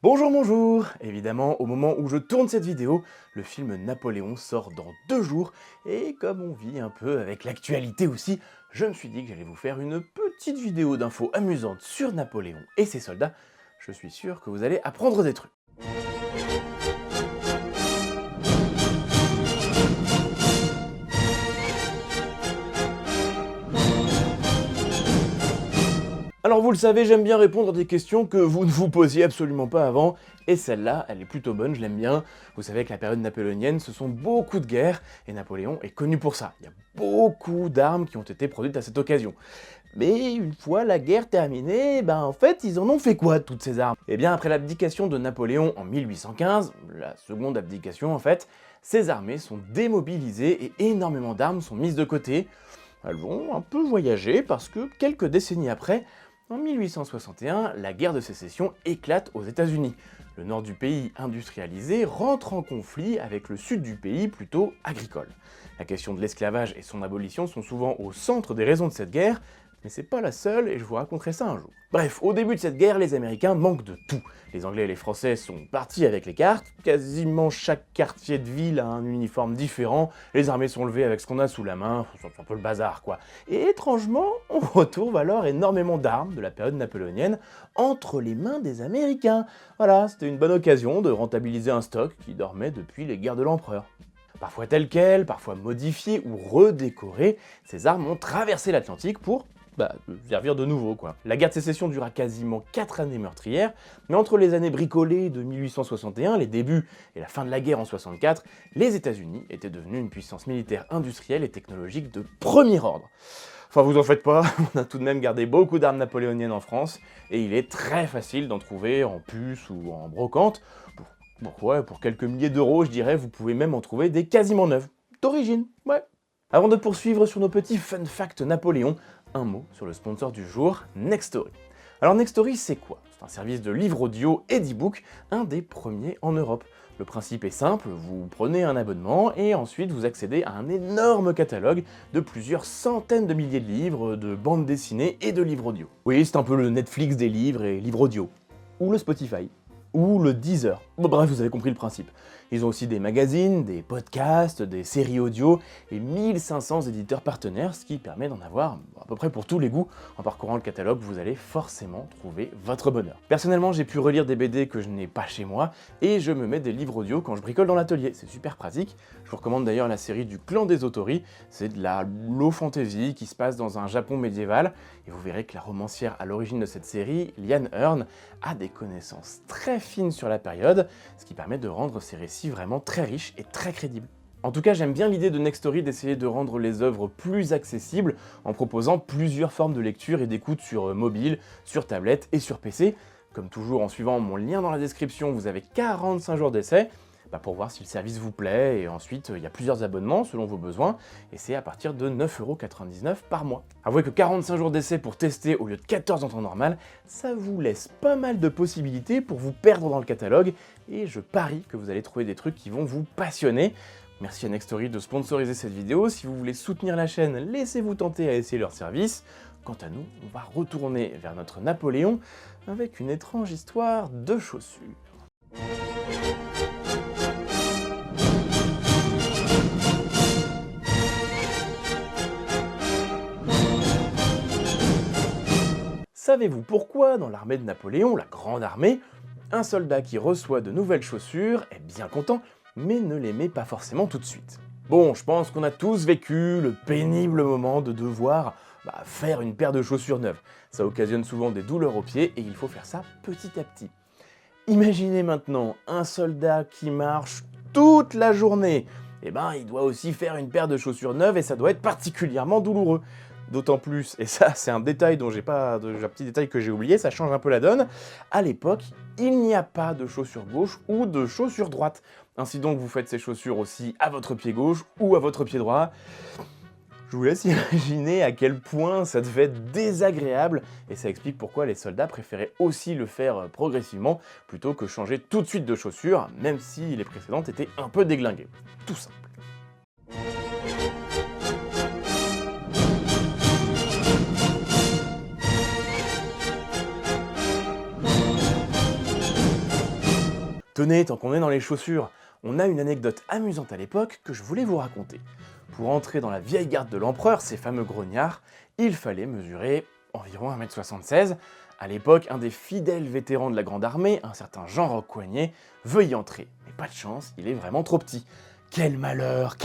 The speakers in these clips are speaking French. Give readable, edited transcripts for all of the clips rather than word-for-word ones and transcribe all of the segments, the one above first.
Bonjour, bonjour! Évidemment, au moment où je tourne cette vidéo, le film Napoléon sort dans 2 jours, et comme on vit un peu avec l'actualité aussi, je me suis dit que j'allais vous faire une petite vidéo d'infos amusantes sur Napoléon et ses soldats. Je suis sûr que vous allez apprendre des trucs. Alors vous le savez, j'aime bien répondre à des questions que vous ne vous posiez absolument pas avant, et celle-là, elle est plutôt bonne, je l'aime bien. Vous savez que la période napoléonienne, ce sont beaucoup de guerres, et Napoléon est connu pour ça. Il y a beaucoup d'armes qui ont été produites à cette occasion. Mais une fois la guerre terminée, en fait, ils en ont fait quoi de toutes ces armes? Eh bien, après l'abdication de Napoléon en 1815, la seconde abdication en fait, ces armées sont démobilisées et énormément d'armes sont mises de côté. Elles vont un peu voyager parce que quelques décennies après, en 1861, la guerre de sécession éclate aux États-Unis. Le nord du pays industrialisé rentre en conflit avec le sud du pays plutôt agricole. La question de l'esclavage et son abolition sont souvent au centre des raisons de cette guerre, mais c'est pas la seule et je vous raconterai ça un jour. Bref, au début de cette guerre, les Américains manquent de tout. Les Anglais et les Français sont partis avec les cartes, quasiment chaque quartier de ville a un uniforme différent, les armées sont levées avec ce qu'on a sous la main, c'est un peu le bazar quoi. Et étrangement, on retrouve alors énormément d'armes de la période napoléonienne entre les mains des Américains. Voilà, c'était une bonne occasion de rentabiliser un stock qui dormait depuis les guerres de l'empereur. Parfois telles quelles, parfois modifiées ou redécorées, ces armes ont traversé l'Atlantique pour servir de nouveau quoi. La guerre de sécession dura quasiment 4 années meurtrières, mais entre les années bricolées de 1861, les débuts et la fin de la guerre en 64, les États-Unis étaient devenus une puissance militaire industrielle et technologique de premier ordre. Enfin vous en faites pas, on a tout de même gardé beaucoup d'armes napoléoniennes en France, et il est très facile d'en trouver en puce ou en brocante. Pour quelques milliers d'euros, je dirais, vous pouvez même en trouver des quasiment neuves. D'origine, ouais. Avant de poursuivre sur nos petits fun facts Napoléon, un mot sur le sponsor du jour, Nextory. Alors Nextory, c'est quoi? C'est un service de livres audio et d'e-book, un des premiers en Europe. Le principe est simple, vous prenez un abonnement et ensuite vous accédez à un énorme catalogue de plusieurs centaines de milliers de livres, de bandes dessinées et de livres audio. Oui, c'est un peu le Netflix des livres et livres audio. Ou le Spotify. Ou le Deezer. Bon, bref, vous avez compris le principe. Ils ont aussi des magazines, des podcasts, des séries audio et 1500 éditeurs partenaires, ce qui permet d'en avoir à peu près pour tous les goûts. En parcourant le catalogue, vous allez forcément trouver votre bonheur. Personnellement, j'ai pu relire des BD que je n'ai pas chez moi et je me mets des livres audio quand je bricole dans l'atelier. C'est super pratique. Je vous recommande d'ailleurs la série du Clan des Otori. C'est de la low fantasy qui se passe dans un Japon médiéval et vous verrez que la romancière à l'origine de cette série, Liane Hearn, a des connaissances très fines sur la période, ce qui permet de rendre ces récits vraiment très riches et très crédibles. En tout cas, j'aime bien l'idée de Nextory d'essayer de rendre les œuvres plus accessibles en proposant plusieurs formes de lecture et d'écoute sur mobile, sur tablette et sur PC. Comme toujours, en suivant mon lien dans la description, vous avez 45 jours d'essai pour voir si le service vous plaît, et ensuite il y a plusieurs abonnements selon vos besoins, et c'est à partir de 9,99 € par mois. Avouez que 45 jours d'essai pour tester au lieu de 14 en temps normal, ça vous laisse pas mal de possibilités pour vous perdre dans le catalogue, et je parie que vous allez trouver des trucs qui vont vous passionner. Merci à Nextory de sponsoriser cette vidéo. Si vous voulez soutenir la chaîne, laissez-vous tenter à essayer leur service. Quant à nous, on va retourner vers notre Napoléon avec une étrange histoire de chaussures. Savez-vous pourquoi, dans l'armée de Napoléon, la grande armée, un soldat qui reçoit de nouvelles chaussures est bien content, mais ne les met pas forcément tout de suite? Bon, je pense qu'on a tous vécu le pénible moment de devoir faire une paire de chaussures neuves. Ça occasionne souvent des douleurs aux pieds et il faut faire ça petit à petit. Imaginez maintenant un soldat qui marche toute la journée. Il doit aussi faire une paire de chaussures neuves et ça doit être particulièrement douloureux. D'autant plus, et ça c'est un détail dont j'ai pas, un petit détail que j'ai oublié, ça change un peu la donne, à l'époque, il n'y a pas de chaussure gauche ou de chaussure droite. Ainsi donc vous faites ces chaussures aussi à votre pied gauche ou à votre pied droit. Je vous laisse imaginer à quel point ça devait être désagréable, et ça explique pourquoi les soldats préféraient aussi le faire progressivement, plutôt que changer tout de suite de chaussures, même si les précédentes étaient un peu déglinguées. Tout simple. Tenez, tant qu'on est dans les chaussures, on a une anecdote amusante à l'époque que je voulais vous raconter. Pour entrer dans la vieille garde de l'empereur, ces fameux grognards, il fallait mesurer environ 1,76 m. À l'époque, un des fidèles vétérans de la Grande Armée, un certain Jean Roch-Coignet, veut y entrer. Mais pas de chance, il est vraiment trop petit. Quel malheur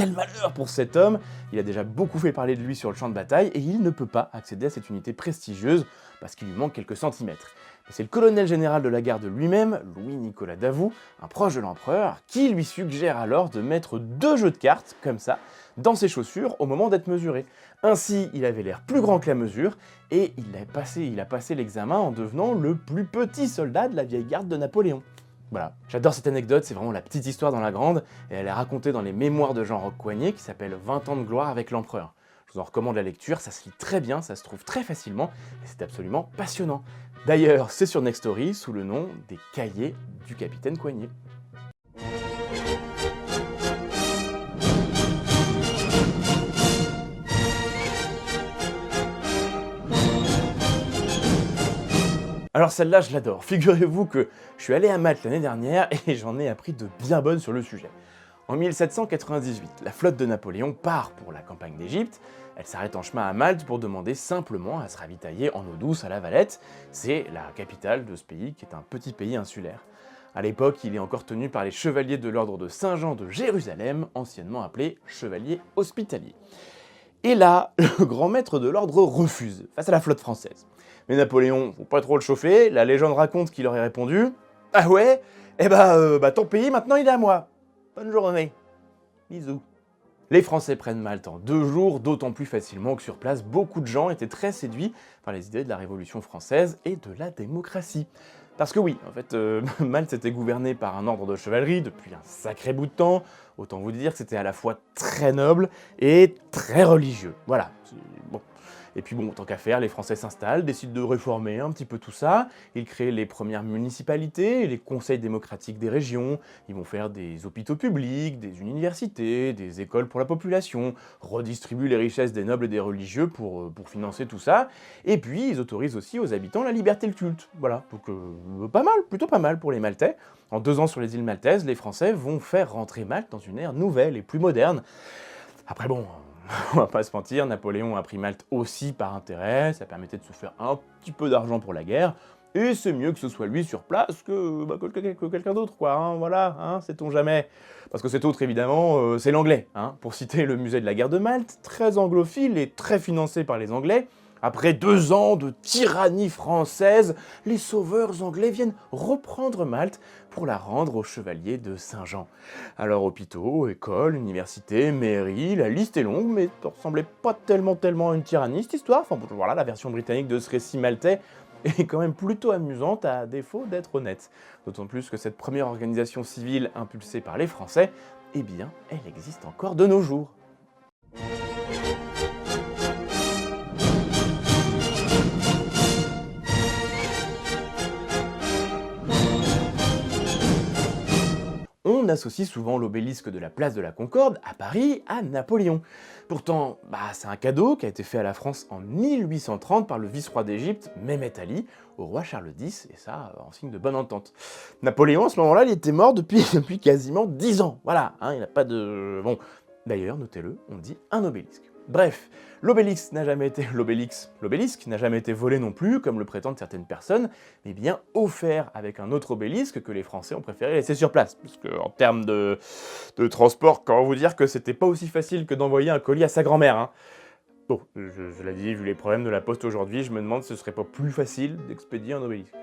pour cet homme! Il a déjà beaucoup fait parler de lui sur le champ de bataille et il ne peut pas accéder à cette unité prestigieuse parce qu'il lui manque quelques centimètres. Mais c'est le colonel général de la garde lui-même, Louis-Nicolas Davout, un proche de l'empereur, qui lui suggère alors de mettre 2 jeux de cartes, comme ça, dans ses chaussures au moment d'être mesuré. Ainsi, il avait l'air plus grand que la mesure et il a passé l'examen en devenant le plus petit soldat de la vieille garde de Napoléon. Voilà, j'adore cette anecdote, c'est vraiment la petite histoire dans la grande, et elle est racontée dans les mémoires de Jean Roch-Coignet qui s'appelle 20 ans de gloire avec l'empereur. Je vous en recommande la lecture, ça se lit très bien, ça se trouve très facilement, et c'est absolument passionnant. D'ailleurs, c'est sur Nextory sous le nom des cahiers du capitaine Coignet. Alors celle-là, je l'adore. Figurez-vous que je suis allé à Malte l'année dernière et j'en ai appris de bien bonnes sur le sujet. En 1798, la flotte de Napoléon part pour la campagne d'Égypte. Elle s'arrête en chemin à Malte pour demander simplement à se ravitailler en eau douce à La Valette. C'est la capitale de ce pays qui est un petit pays insulaire. À l'époque, il est encore tenu par les chevaliers de l'ordre de Saint-Jean de Jérusalem, anciennement appelés chevaliers hospitaliers. Et là, le grand maître de l'ordre refuse, face à la flotte française. Mais Napoléon, faut pas trop le chauffer, la légende raconte qu'il aurait répondu « Ah ouais? Ton pays, maintenant il est à moi. Bonne journée. Bisous. » Les Français prennent Malte en 2 jours, d'autant plus facilement que sur place, beaucoup de gens étaient très séduits par les idées de la Révolution française et de la démocratie. Parce que oui, en fait, Malte était gouverné par un ordre de chevalerie depuis un sacré bout de temps. Autant vous dire que c'était à la fois très noble et très religieux. Voilà. Bon. Et puis bon, tant qu'à faire, les Français s'installent, décident de réformer un petit peu tout ça. Ils créent les premières municipalités, les conseils démocratiques des régions. Ils vont faire des hôpitaux publics, des universités, des écoles pour la population, redistribuent les richesses des nobles et des religieux pour financer tout ça. Et puis, ils autorisent aussi aux habitants la liberté de culte. Voilà, donc pas mal, plutôt pas mal pour les Maltais. En 2 ans sur les îles maltaises, les Français vont faire rentrer Malte dans une ère nouvelle et plus moderne. Après bon, on va pas se mentir, Napoléon a pris Malte aussi par intérêt, ça permettait de se faire un petit peu d'argent pour la guerre, et c'est mieux que ce soit lui sur place que quelqu'un d'autre, quoi, hein, voilà, hein, sait-on jamais. Parce que cet autre, évidemment, c'est l'anglais, hein, pour citer le musée de la guerre de Malte, très anglophile et très financé par les Anglais. Après 2 ans de tyrannie française, les sauveurs anglais viennent reprendre Malte pour la rendre aux chevaliers de Saint-Jean. Alors hôpitaux, écoles, universités, mairies, la liste est longue, mais ça ressemblait pas tellement à une tyrannie cette histoire. Enfin voilà, la version britannique de ce récit maltais est quand même plutôt amusante à défaut d'être honnête. D'autant plus que cette première organisation civile impulsée par les Français, eh bien, elle existe encore de nos jours. On associe souvent l'obélisque de la place de la Concorde à Paris à Napoléon. Pourtant, c'est un cadeau qui a été fait à la France en 1830 par le vice-roi d'Égypte, Mehmet Ali, au roi Charles X, et ça en signe de bonne entente. Napoléon, à ce moment-là, il était mort depuis quasiment 10 ans. Voilà, hein, il n'a pas de... Bon, d'ailleurs, notez-le, on dit un obélisque. Bref, l'obélisque n'a jamais été volé non plus, comme le prétendent certaines personnes, mais bien offert avec un autre obélisque que les Français ont préféré laisser sur place. Parce qu'en termes de transport, comment vous dire que c'était pas aussi facile que d'envoyer un colis à sa grand-mère, hein. Bon, je l'ai dit, vu les problèmes de la poste aujourd'hui, je me demande si ce serait pas plus facile d'expédier un obélisque.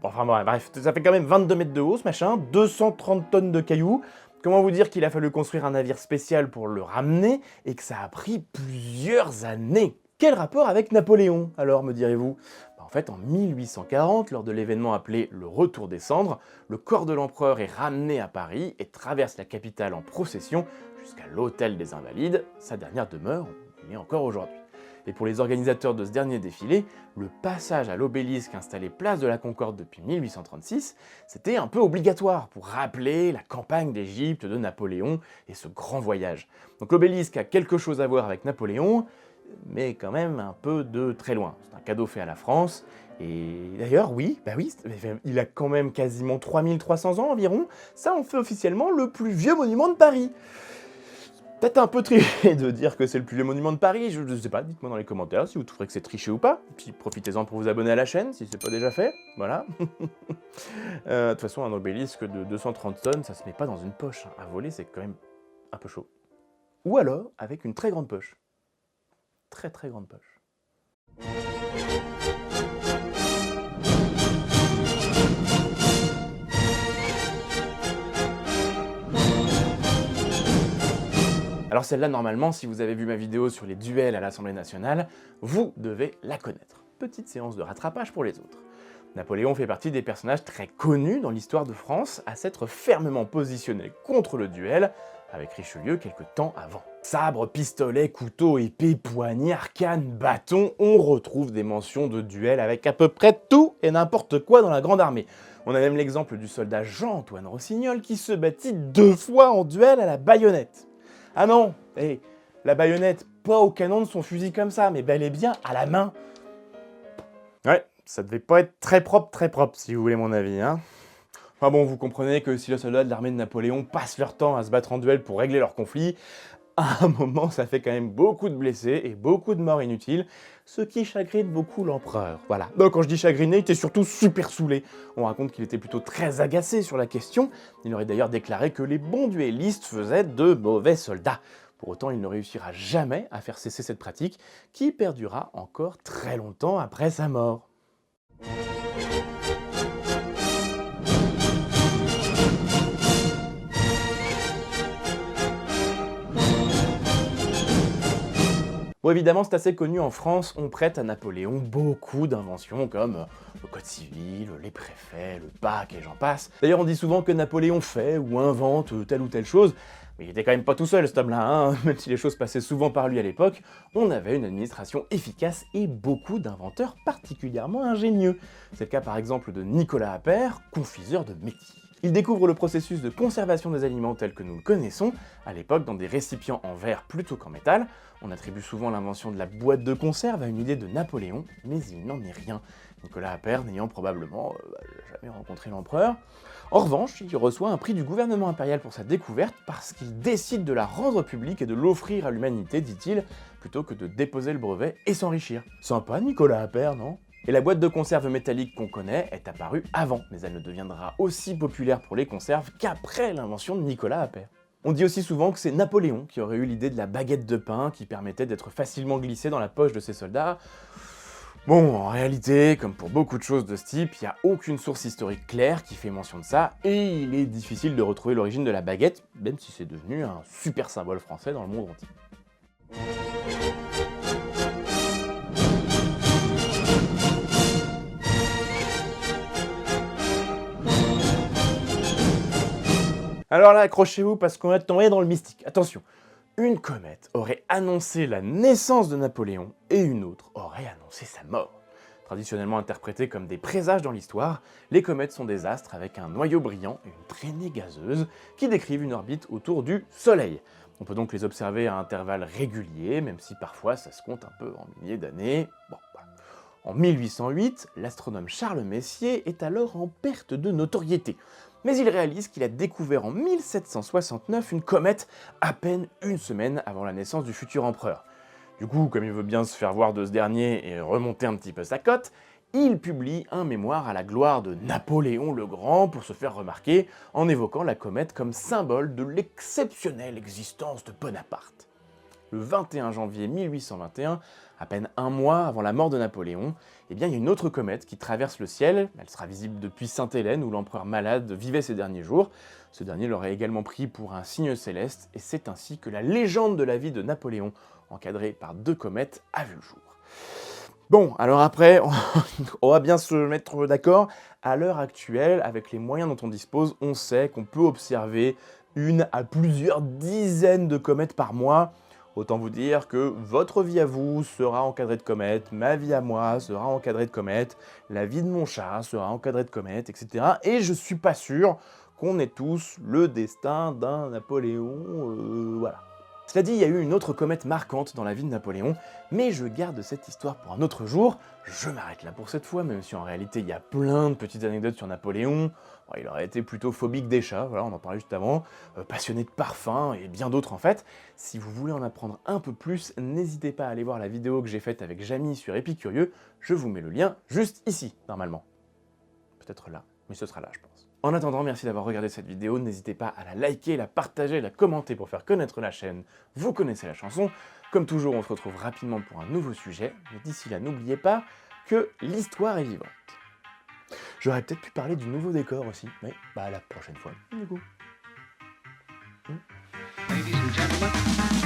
Bref, ça fait quand même 22 mètres de haut ce machin, 230 tonnes de cailloux. Comment vous dire qu'il a fallu construire un navire spécial pour le ramener et que ça a pris plusieurs années? Quel rapport avec Napoléon, alors, me direz-vous? En fait, en 1840, lors de l'événement appelé le Retour des Cendres, le corps de l'empereur est ramené à Paris et traverse la capitale en procession jusqu'à l'Hôtel des Invalides, sa dernière demeure, où il est encore aujourd'hui. Et pour les organisateurs de ce dernier défilé, le passage à l'obélisque installé place de la Concorde depuis 1836, c'était un peu obligatoire pour rappeler la campagne d'Égypte de Napoléon et ce grand voyage. Donc l'obélisque a quelque chose à voir avec Napoléon, mais quand même un peu de très loin. C'est un cadeau fait à la France, et d'ailleurs, oui, il a quand même quasiment 3300 ans environ, ça en fait officiellement le plus vieux monument de Paris. Peut-être un peu triché de dire que c'est le plus vieux monument de Paris, je sais pas, dites-moi dans les commentaires si vous trouvez que c'est triché ou pas, puis profitez-en pour vous abonner à la chaîne si c'est pas déjà fait, voilà. De toute façon, un obélisque de 230 tonnes, ça se met pas dans une poche, hein. À voler, c'est quand même un peu chaud. Ou alors, avec une très grande poche. Très très grande poche. Alors celle-là, normalement, si vous avez vu ma vidéo sur les duels à l'Assemblée nationale, vous devez la connaître. Petite séance de rattrapage pour les autres. Napoléon fait partie des personnages très connus dans l'histoire de France à s'être fermement positionné contre le duel avec Richelieu quelques temps avant. Sabre, pistolet, couteau, épée, poignard, canne, bâton, on retrouve des mentions de duel avec à peu près tout et n'importe quoi dans la Grande Armée. On a même l'exemple du soldat Jean-Antoine Rossignol qui se battit 2 fois en duel à la baïonnette. Ah non, la baïonnette, pas au canon de son fusil comme ça, mais bel et bien à la main. Ouais, ça devait pas être très propre, si vous voulez mon avis, hein. Enfin bon, vous comprenez que si les soldats de l'armée de Napoléon passent leur temps à se battre en duel pour régler leurs conflits, à un moment, ça fait quand même beaucoup de blessés et beaucoup de morts inutiles, ce qui chagrine beaucoup l'empereur. Voilà. Donc quand je dis chagriné, il était surtout super saoulé. On raconte qu'il était plutôt très agacé sur la question. Il aurait d'ailleurs déclaré que les bons duellistes faisaient de mauvais soldats. Pour autant, il ne réussira jamais à faire cesser cette pratique, qui perdura encore très longtemps après sa mort. Bon, évidemment, c'est assez connu en France, on prête à Napoléon beaucoup d'inventions comme le code civil, les préfets, le bac et j'en passe. D'ailleurs, on dit souvent que Napoléon fait ou invente telle ou telle chose, mais il était quand même pas tout seul, cet homme-là, hein. Même si les choses passaient souvent par lui à l'époque, on avait une administration efficace et beaucoup d'inventeurs particulièrement ingénieux. C'est le cas par exemple de Nicolas Appert, confiseur de métier. Il découvre le processus de conservation des aliments tel que nous le connaissons, à l'époque dans des récipients en verre plutôt qu'en métal. On attribue souvent l'invention de la boîte de conserve à une idée de Napoléon, mais il n'en est rien. Nicolas Appert n'ayant probablement jamais rencontré l'empereur. En revanche, il reçoit un prix du gouvernement impérial pour sa découverte parce qu'il décide de la rendre publique et de l'offrir à l'humanité, dit-il, plutôt que de déposer le brevet et s'enrichir. Sympa Nicolas Appert, non ? Et la boîte de conserve métallique qu'on connaît est apparue avant, mais elle ne deviendra aussi populaire pour les conserves qu'après l'invention de Nicolas Appert. On dit aussi souvent que c'est Napoléon qui aurait eu l'idée de la baguette de pain qui permettait d'être facilement glissée dans la poche de ses soldats. Bon, en réalité, comme pour beaucoup de choses de ce type, il n'y a aucune source historique claire qui fait mention de ça, et il est difficile de retrouver l'origine de la baguette, même si c'est devenu un super symbole français dans le monde entier. Alors là, accrochez-vous parce qu'on va tomber dans le mystique. Attention, une comète aurait annoncé la naissance de Napoléon et une autre aurait annoncé sa mort. Traditionnellement interprétées comme des présages dans l'histoire, les comètes sont des astres avec un noyau brillant et une traînée gazeuse qui décrivent une orbite autour du Soleil. On peut donc les observer à intervalles réguliers, même si parfois ça se compte un peu en milliers d'années. Bon, voilà. En 1808, l'astronome Charles Messier est alors en perte de notoriété. Mais il réalise qu'il a découvert en 1769 une comète à peine une semaine avant la naissance du futur empereur. Du coup, comme il veut bien se faire voir de ce dernier et remonter un petit peu sa cote, il publie un mémoire à la gloire de Napoléon le Grand pour se faire remarquer en évoquant la comète comme symbole de l'exceptionnelle existence de Bonaparte. Le 21 janvier 1821, à peine un mois avant la mort de Napoléon, il y a une autre comète qui traverse le ciel. Elle sera visible depuis Sainte-Hélène où l'empereur malade vivait ces derniers jours. Ce dernier l'aurait également pris pour un signe céleste et c'est ainsi que la légende de la vie de Napoléon, encadrée par 2 comètes, a vu le jour. Bon, alors après, on va bien se mettre d'accord. À l'heure actuelle, avec les moyens dont on dispose, on sait qu'on peut observer une à plusieurs dizaines de comètes par mois. Autant vous dire que votre vie à vous sera encadrée de comètes, ma vie à moi sera encadrée de comètes, la vie de mon chat sera encadrée de comètes, etc. Et je suis pas sûr qu'on ait tous le destin d'un Napoléon, voilà. Cela dit, il y a eu une autre comète marquante dans la vie de Napoléon, mais je garde cette histoire pour un autre jour. Je m'arrête là pour cette fois, même si en réalité il y a plein de petites anecdotes sur Napoléon. Bon, il aurait été plutôt phobique des chats, voilà, on en parlait juste avant, passionné de parfums et bien d'autres en fait. Si vous voulez en apprendre un peu plus, n'hésitez pas à aller voir la vidéo que j'ai faite avec Jamy sur Épicurieux, je vous mets le lien juste ici, normalement. Peut-être là, mais ce sera là je pense. En attendant, merci d'avoir regardé cette vidéo, n'hésitez pas à la liker, la partager, la commenter pour faire connaître la chaîne. Vous connaissez la chanson. Comme toujours, on se retrouve rapidement pour un nouveau sujet, mais d'ici là, n'oubliez pas que l'histoire est vivante. J'aurais peut-être pu parler du nouveau décor aussi, mais bah la prochaine fois, du coup. Ladies and gentlemen.